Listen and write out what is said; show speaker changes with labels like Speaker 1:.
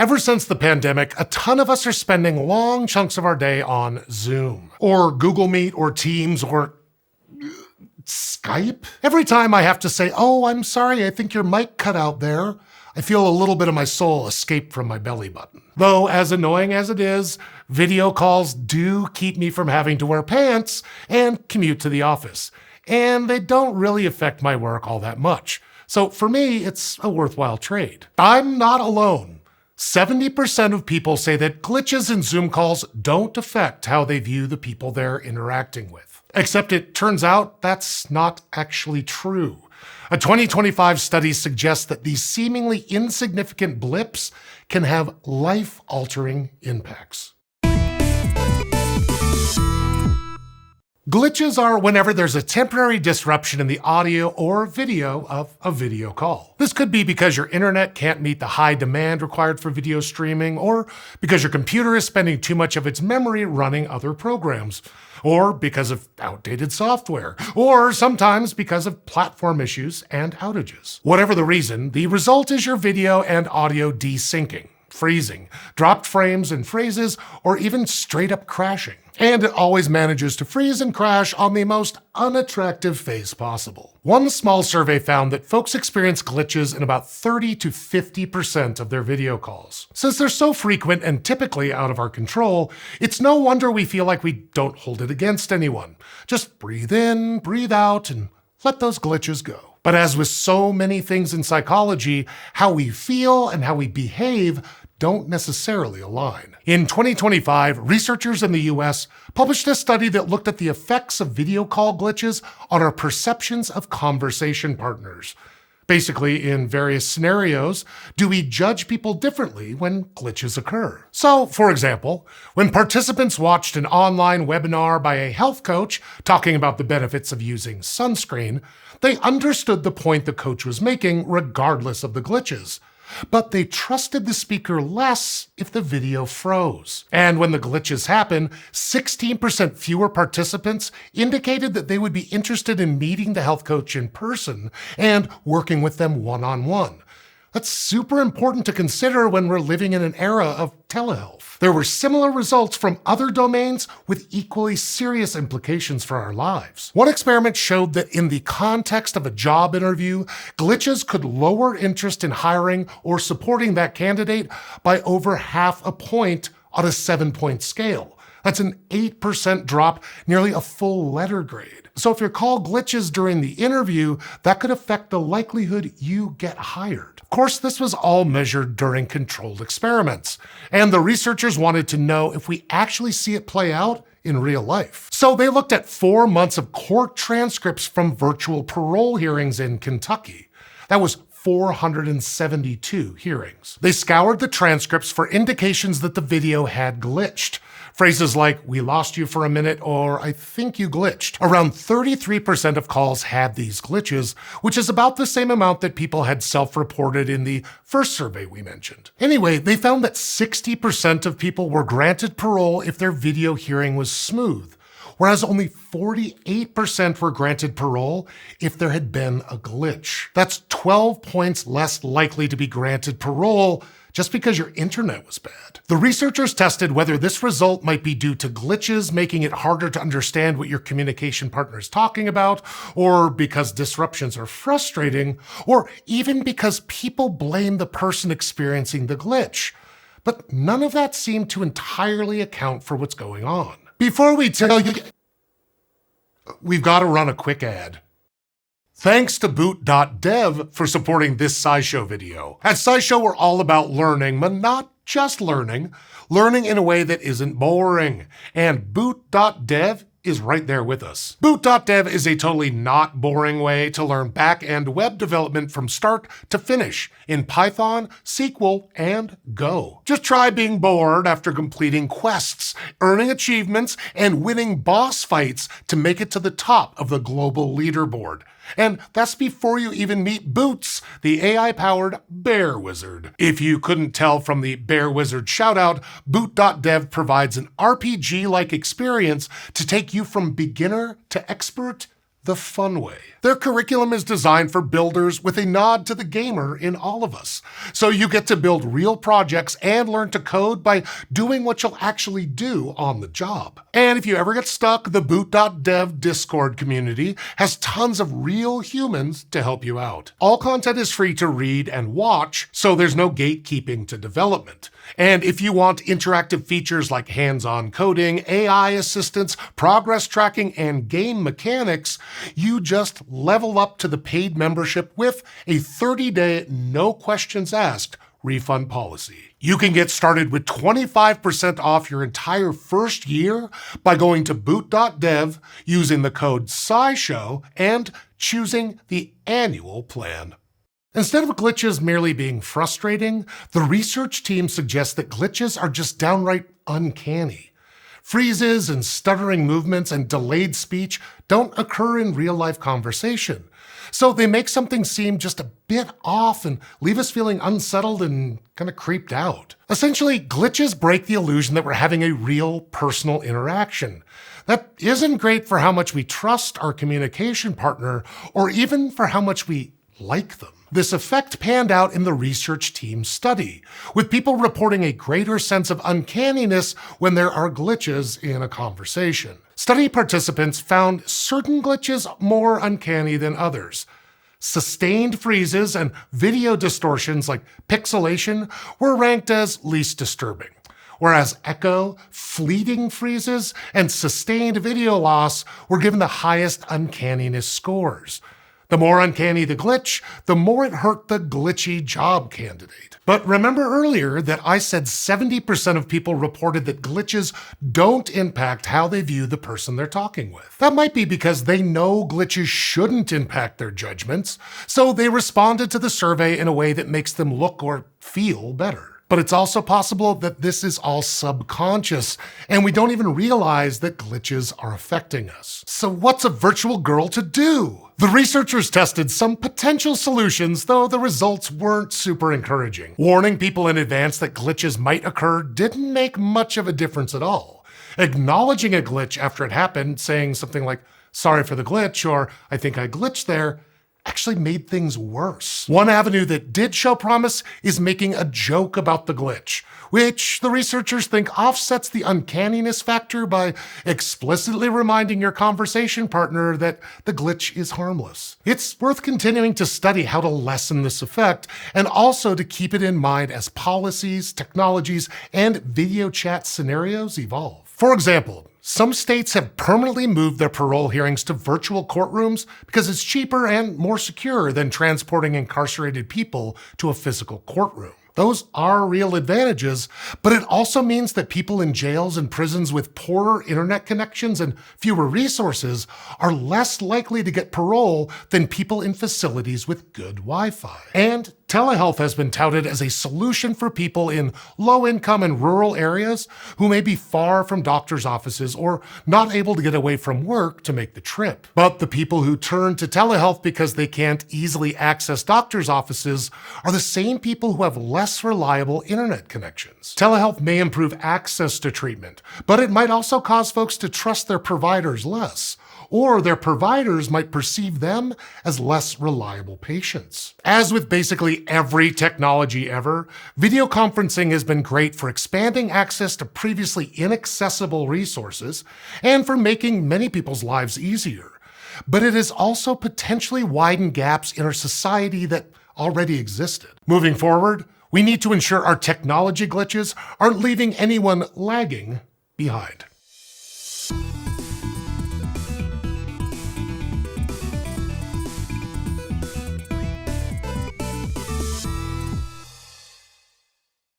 Speaker 1: Ever since the pandemic, a ton of us are spending long chunks of our day on Zoom, or Google Meet, or Teams, or Skype. Every time I have to say, "Oh, I'm sorry, I think your mic cut out there," I feel a little bit of my soul escape from my belly button. Though, as annoying as it is, video calls do keep me from having to wear pants and commute to the office. And they don't really affect my work all that much. So for me, it's a worthwhile trade. I'm not alone. 70% of people say that glitches in Zoom calls don't affect how they view the people they're interacting with. Except it turns out that's not actually true. A 2025 study suggests that these seemingly insignificant blips can have life-altering impacts. Glitches are whenever there's a temporary disruption in the audio or video of a video call. This could be because your internet can't meet the high demand required for video streaming, or because your computer is spending too much of its memory running other programs, or because of outdated software, or sometimes because of platform issues and outages. Whatever the reason, the result is your video and audio desyncing, freezing, dropped frames and phrases, or even straight up crashing. And it always manages to freeze and crash on the most unattractive face possible. One small survey found that folks experience glitches in about 30 to 50% of their video calls. Since they're so frequent and typically out of our control, it's no wonder we feel like we don't hold it against anyone. Just breathe in, breathe out, and let those glitches go. But as with so many things in psychology, how we feel and how we behave don't necessarily align. In 2025, researchers in the US published a study that looked at the effects of video call glitches on our perceptions of conversation partners. Basically, in various scenarios, do we judge people differently when glitches occur? So, for example, when participants watched an online webinar by a health coach talking about the benefits of using sunscreen, they understood the point the coach was making regardless of the glitches. But they trusted the speaker less if the video froze. And when the glitches happen, 16% fewer participants indicated that they would be interested in meeting the health coach in person and working with them one-on-one. That's super important to consider when we're living in an era of telehealth. There were similar results from other domains with equally serious implications for our lives. One experiment showed that in the context of a job interview, glitches could lower interest in hiring or supporting that candidate by over half a point on a 7-point scale. That's an 8% drop, nearly a full letter grade. So if your call glitches during the interview, that could affect the likelihood you get hired. Of course, this was all measured during controlled experiments, and the researchers wanted to know if we actually see it play out in real life. So they looked at 4 months of court transcripts from virtual parole hearings in Kentucky. That was 472 hearings. They scoured the transcripts for indications that the video had glitched. Phrases like, "we lost you for a minute," or "I think you glitched." Around 33% of calls had these glitches, which is about the same amount that people had self-reported in the first survey we mentioned. Anyway, they found that 60% of people were granted parole if their video hearing was smooth, whereas only 48% were granted parole if there had been a glitch. That's 12 points less likely to be granted parole just because your internet was bad. The researchers tested whether this result might be due to glitches making it harder to understand what your communication partner is talking about, or because disruptions are frustrating, or even because people blame the person experiencing the glitch. But none of that seemed to entirely account for what's going on. Before we tell you, we've got to run a quick ad. Thanks to boot.dev for supporting this SciShow video. At SciShow, we're all about learning, but not just learning in a way that isn't boring. And boot.dev is right there with us. Boot.dev is a totally not boring way to learn back-end web development from start to finish in Python, SQL, and Go. Just try being bored after completing quests, earning achievements, and winning boss fights to make it to the top of the global leaderboard. And that's before you even meet Boots, the AI-powered bear wizard. If you couldn't tell from the bear wizard shoutout, boot.dev provides an RPG-like experience to take you from beginner to expert the fun way. Their curriculum is designed for builders with a nod to the gamer in all of us. So you get to build real projects and learn to code by doing what you'll actually do on the job. And if you ever get stuck, the boot.dev Discord community has tons of real humans to help you out. All content is free to read and watch, so there's no gatekeeping to development. And if you want interactive features like hands-on coding, AI assistance, progress tracking, and game mechanics, you just level up to the paid membership with a 30-day, no questions asked refund policy. You can get started with 25% off your entire first year by going to boot.dev, using the code SciShow, and choosing the annual plan. Instead of glitches merely being frustrating, the research team suggests that glitches are just downright uncanny. Freezes and stuttering movements and delayed speech don't occur in real-life conversation, so they make something seem just a bit off and leave us feeling unsettled and kind of creeped out. Essentially, glitches break the illusion that we're having a real personal interaction. That isn't great for how much we trust our communication partner or even for how much we like them. This effect panned out in the research team's study, with people reporting a greater sense of uncanniness when there are glitches in a conversation. Study participants found certain glitches more uncanny than others. Sustained freezes and video distortions like pixelation were ranked as least disturbing, whereas echo, fleeting freezes, and sustained video loss were given the highest uncanniness scores. The more uncanny the glitch, the more it hurt the glitchy job candidate. But remember earlier that I said 70% of people reported that glitches don't impact how they view the person they're talking with. That might be because they know glitches shouldn't impact their judgments, so they responded to the survey in a way that makes them look or feel better. But it's also possible that this is all subconscious, and we don't even realize that glitches are affecting us. So what's a virtual girl to do? The researchers tested some potential solutions, though the results weren't super encouraging. Warning people in advance that glitches might occur didn't make much of a difference at all. Acknowledging a glitch after it happened, saying something like, "Sorry for the glitch," or "I think I glitched there," actually made things worse. One avenue that did show promise is making a joke about the glitch, which the researchers think offsets the uncanniness factor by explicitly reminding your conversation partner that the glitch is harmless. It's worth continuing to study how to lessen this effect, and also to keep it in mind as policies, technologies, and video chat scenarios evolve. For example, some states have permanently moved their parole hearings to virtual courtrooms because it's cheaper and more secure than transporting incarcerated people to a physical courtroom. Those are real advantages, but it also means that people in jails and prisons with poorer internet connections and fewer resources are less likely to get parole than people in facilities with good Wi-Fi. And telehealth has been touted as a solution for people in low-income and rural areas who may be far from doctors' offices or not able to get away from work to make the trip. But the people who turn to telehealth because they can't easily access doctors' offices are the same people who have less reliable internet connections. Telehealth may improve access to treatment, but it might also cause folks to trust their providers less, or their providers might perceive them as less reliable patients. As with basically every technology ever, video conferencing has been great for expanding access to previously inaccessible resources and for making many people's lives easier. But it has also potentially widened gaps in our society that already existed. Moving forward, we need to ensure our technology glitches aren't leaving anyone lagging behind.